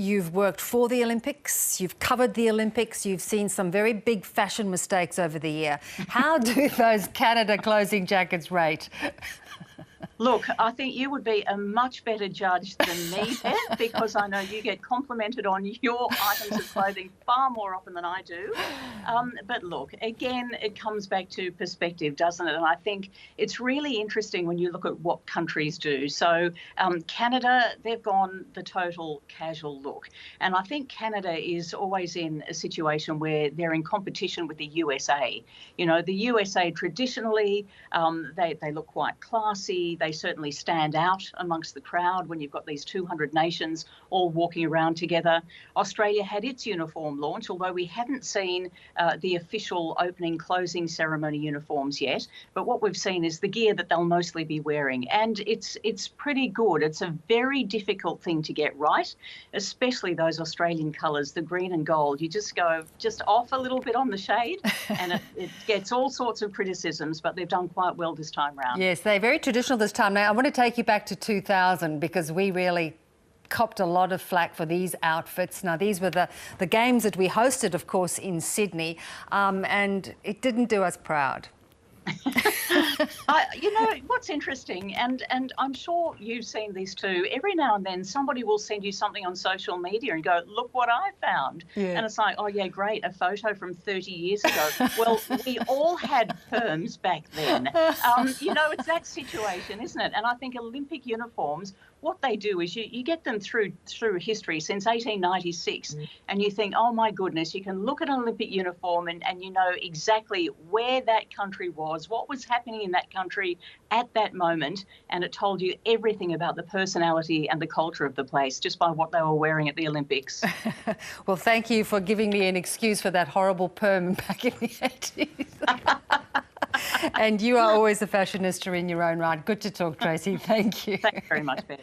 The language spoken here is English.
you've worked for the Olympics, you've covered the Olympics, you've seen some very big fashion mistakes over the year. How do those Canada closing jackets rate? Look, I think you would be a much better judge than me, Beth, because I know you get complimented on your items of clothing far more often than I do. But look, again, it comes back to perspective, doesn't it? And I think it's really interesting when you look at what countries do. So Canada, they've gone the total casual look. And I think Canada is always in a situation where they're in competition with the USA. You know, the USA traditionally, they look quite classy. They certainly stand out amongst the crowd when you've got these 200 nations all walking around together. Australia had its uniform launch, although we hadn't seen the official opening closing ceremony uniforms yet. But what we've seen is the gear that they'll mostly be wearing. And it's pretty good. It's a very difficult thing to get right, especially those Australian colours, the green and gold. You just go off a little bit on the shade and it gets all sorts of criticisms, but they've done quite well this time round. Yes, they're very traditional this time. Now, I want to take you back to 2000 because we really copped a lot of flack for these outfits. Now, these were the games that we hosted, of course, in Sydney, and it didn't do us proud. You know, what's interesting, and I'm sure you've seen these too, every now and then somebody will send you something on social media and go, look what I found. Yeah. And it's like, oh, yeah, great, a photo from 30 years ago. Well, we all had perms back then. You know, it's that situation, isn't it? And I think Olympic uniforms, what they do is you get them through history since 1896 and you think, oh my goodness, you can look at an Olympic uniform and you know exactly where that country was, what was happening in that country at that moment, and it told you everything about the personality and the culture of the place just by what they were wearing at the Olympics. Well, thank you for giving me an excuse for that horrible perm back in the 80s. And you are always a fashionista in your own right. Good to talk, Tracey. Thank you. Thanks very much, Beth.